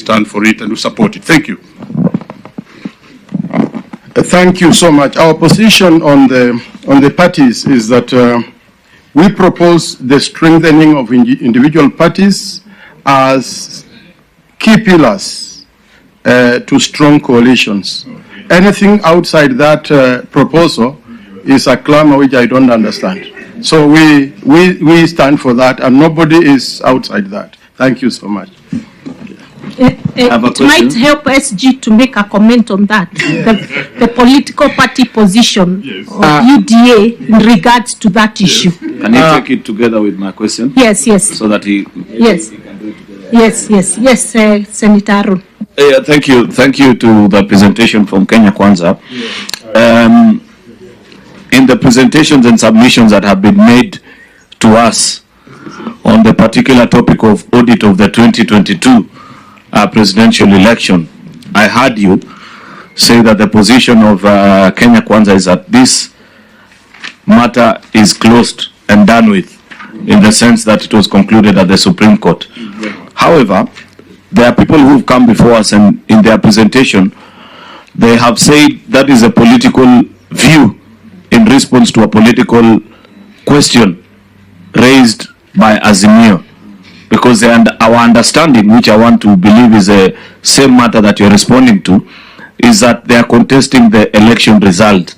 stand for it and we support it. Thank you. Thank you so much. Our position on the parties is that we propose the strengthening of individual parties as key pillars to strong coalitions. Anything outside that proposal is a clamor which I don't understand. So we stand for that, and nobody is outside that. Thank you so much. It might help SG to make a comment on that, the political party position of UDA in regards to that issue. Can you take it together with my question? Yes, yes. So that he can do it together. Yes, Senator Aaron. Thank you to the presentation from Kenya Kwanza. In the presentations and submissions that have been made to us on the particular topic of audit of the 2022 presidential election, I heard you say that the position of Kenya Kwanza is that this matter is closed and done with, in the sense that it was concluded at the Supreme Court. However, there are people who have come before us, and in their presentation, they have said that is a political view in response to a political question raised by Azimio. Because our understanding, which I want to believe is the same matter that you're responding to, is that they are contesting the election result.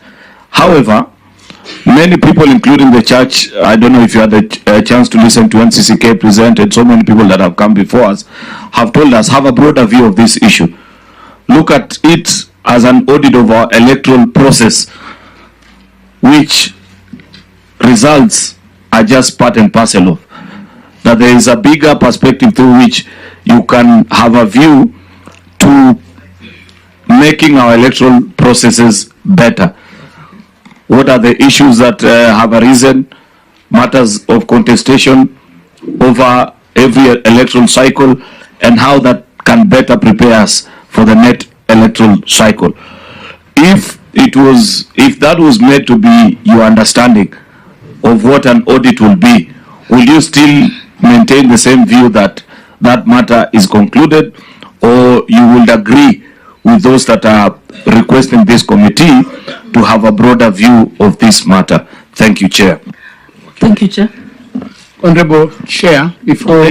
However, many people, including the church, I don't know if you had a chance to listen to NCCK presented, so many people that have come before us have told us, have a broader view of this issue. Look at it as an audit of our electoral process, which results are just part and parcel of. That there is a bigger perspective through which you can have a view to making our electoral processes better. What are the issues that have arisen, matters of contestation over every electoral cycle, and how that can better prepare us for the next electoral cycle. If that was made to be your understanding of what an audit will be, will you still maintain the same view that that matter is concluded, or you will agree with those that are requesting this committee to have a broader view of this matter? Thank you, Chair. Thank you, Chair. Honorable Chair, before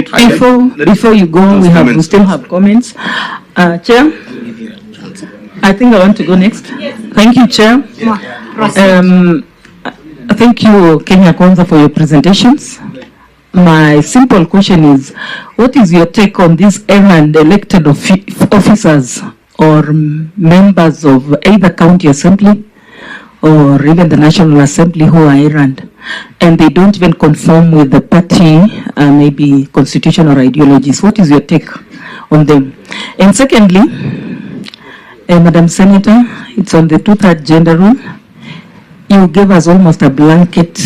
you go, we still have comments. Chair, I think I want to go next. Thank you, Chair. Thank you, Kenya Kwanza, for your presentations. My simple question is, what is your take on these errand elected officers or members of either county assembly or even the National Assembly who are errand, and they don't even conform with the party, maybe constitution or ideologies? What is your take on them? And secondly, Madam Senator, it's on the two-third gender rule. You gave us almost a blanket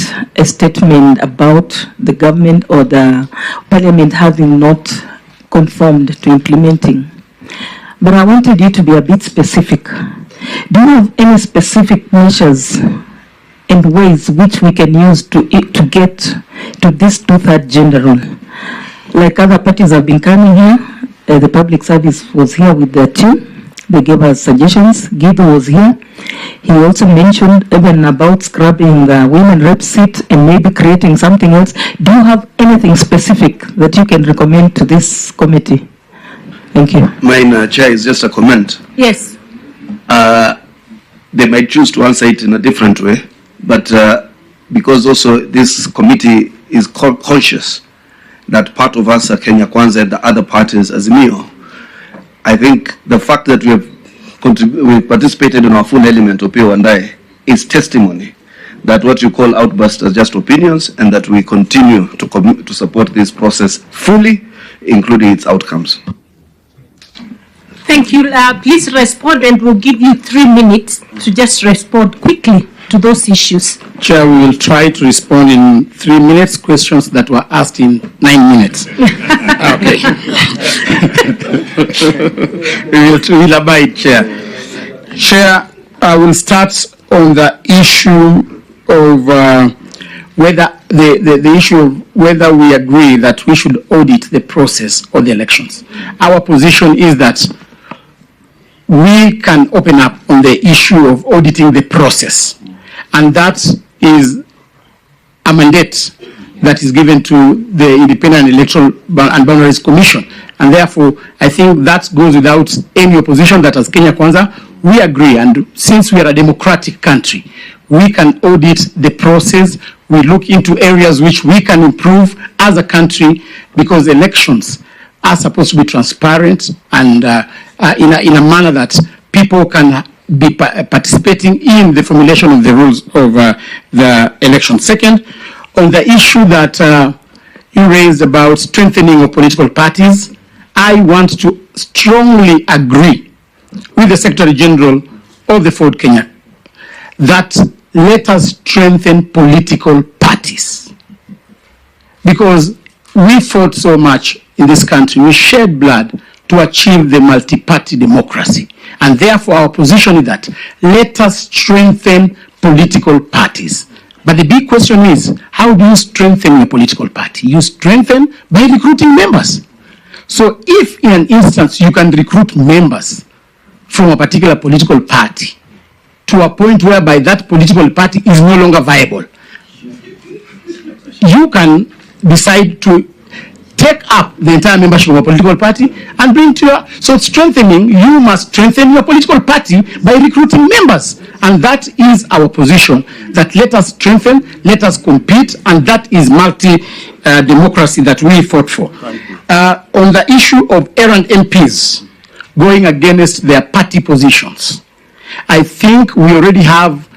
statement about the government or the parliament having not conformed to implementing. But I wanted you to be a bit specific. Do you have any specific measures and ways which we can use to get to this two-third gender rule? Like other parties have been coming here, the public service was here with their team. They gave us suggestions. Guido was here. He also mentioned even about scrubbing women rep seat and maybe creating something else. Do you have anything specific that you can recommend to this committee? Thank you. Mine, Chair, is just a comment. Yes. They might choose to answer it in a different way, but because also this committee is conscious that part of us are Kenya Kwanza and the other parties Azimio, I think the fact that we've participated in our full element, Opiyo Wandayi, is testimony that what you call outbursts are just opinions, and that we continue to support this process fully, including its outcomes. Thank you. Please respond, and we'll give you 3 minutes to just respond quickly to those issues. Chair, we will try to respond in 3 minutes, questions that were asked in 9 minutes. Okay. we will abide, Chair. Chair, I will start on the issue of whether the issue of whether we agree that we should audit the process of the elections. Our position is that we can open up on the issue of auditing the process, and that is a mandate that is given to the Independent Electoral and Boundaries Commission. And therefore, I think that goes without any opposition that as Kenya Kwanza, we agree. And since we are a democratic country, we can audit the process. We look into areas which we can improve as a country, because elections are supposed to be transparent and in a manner that people can be participating in the formulation of the rules of the election. Second, on the issue that you raised about strengthening of political parties, I want to strongly agree with the Secretary General of the Ford Kenya that let us strengthen political parties, because we fought so much in this country, we shed blood to achieve the multi-party democracy, and therefore our position is that let us strengthen political parties. But the big question is, how do you strengthen your political party? You strengthen by recruiting members. So if in an instance you can recruit members from a particular political party to a point whereby that political party is no longer viable, you can decide to take up the entire membership of a political party and bring to your... So strengthening, you must strengthen your political party by recruiting members. And that is our position, that let us strengthen, let us compete, and that is multi-democracy that we fought for. On the issue of errant MPs going against their party positions, I think we already have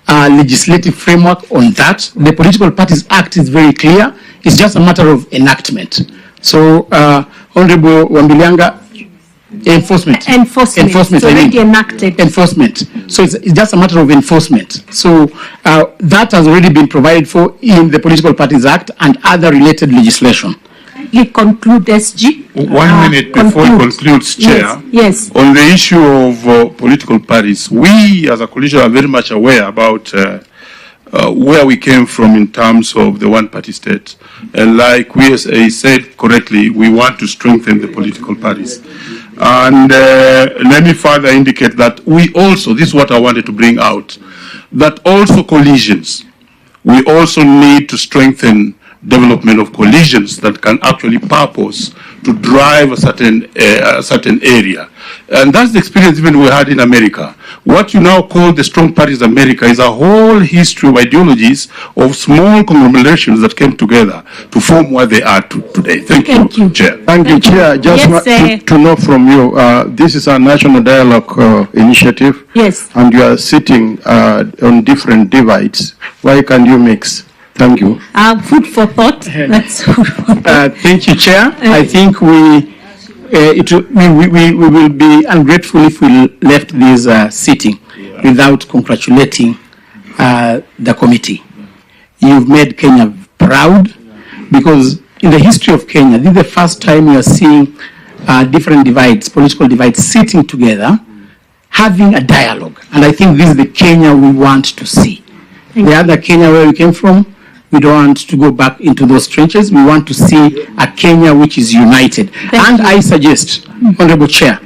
a legislative framework on that. The Political Parties Act is very clear. It's just a matter of enactment. So, Honorable Wambilianga, enforcement. It's already enacted. Enforcement. So it's just a matter of enforcement. So that has already been provided for in the Political Parties Act and other related legislation. You conclude, SG. 1 minute before he concludes, Chair. Yes. On the issue of political parties, we as a coalition are very much aware about where we came from in terms of the one-party state. And like we said correctly, we want to strengthen the political parties. And let me further indicate that we also, this is what I wanted to bring out, that also coalitions, we also need to strengthen development of coalitions that can actually purpose to drive a certain area. And that's the experience even we had in America. What you now call the strong parties America is a whole history of ideologies of small conglomerations that came together to form what they are today. Thank you, Chair. Thank you, Chair. Just to know from you, this is a national dialogue initiative. Yes. And you are sitting on different divides. Why can't you mix? Thank you. Food for thought. That's food for thought. Thank you, Chair. I think we will be ungrateful if we left this sitting without congratulating the committee. You've made Kenya proud, because in the history of Kenya, this is the first time we are seeing different divides, political divides, sitting together, having a dialogue. And I think this is the Kenya we want to see. The other Kenya where we came from, we don't want to go back into those trenches. We want to see a Kenya which is united. I suggest, Honorable Chair,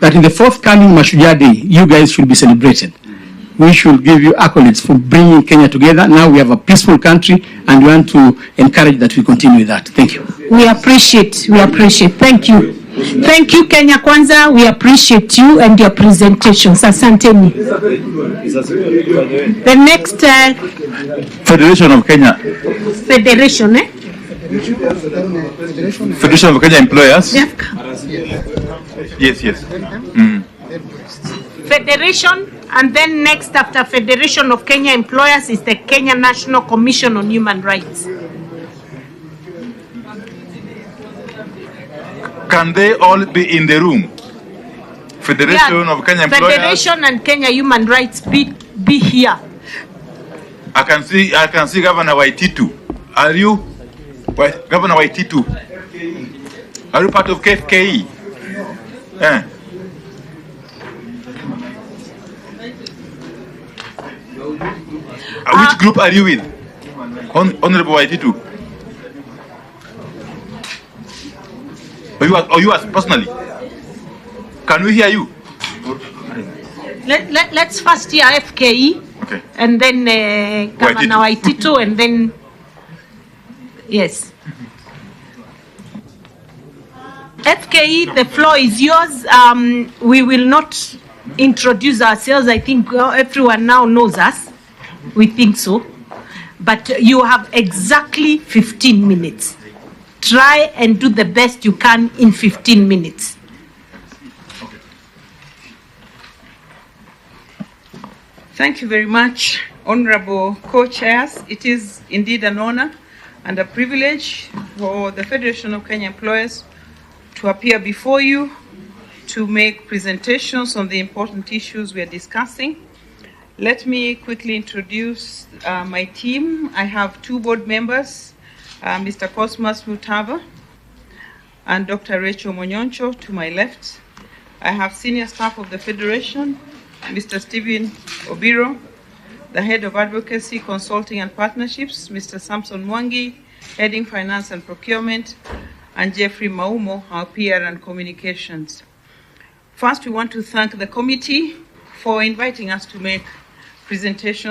that in the forthcoming Mashujaa Day, you guys should be celebrated. We should give you accolades for bringing Kenya together. Now we have a peaceful country, and we want to encourage that we continue with that. Thank you. We appreciate. Thank you. Thank you, Kenya Kwanza. We appreciate you and your presentations. Asanteni. The next Federation of Kenya. Federation, Federation of Kenya Employers. Yeah. Yes. Federation, and then next after Federation of Kenya Employers is the Kenya National Commission on Human Rights. Can they all be in the room? Federation of Kenya Employers. Federation and Kenya Human Rights be here. I can see Governor Waititu. Are you Governor Waititu? Are you part of KFKE? Which group are you with? Honorable Waititu. Or you personally? Can we hear you? Let's first hear FKE. Okay. And then Governor Waititu, and then, yes. FKE, the floor is yours. We will not introduce ourselves. I think everyone now knows us. We think so. But you have exactly 15 minutes. Try and do the best you can in 15 minutes. Thank you very much, Honorable Co-Chairs. It is indeed an honor and a privilege for the Federation of Kenya Employers to appear before you to make presentations on the important issues we are discussing. Let me quickly introduce my team. I have two board members, Mr. Cosmas Mutava and Dr. Rachel Monyoncho to my left. I have senior staff of the Federation, Mr. Stephen Obiro, the Head of Advocacy, Consulting and Partnerships, Mr. Samson Mwangi, Heading Finance and Procurement, and Jeffrey Maumo, our PR and Communications. First, we want to thank the committee for inviting us to make presentations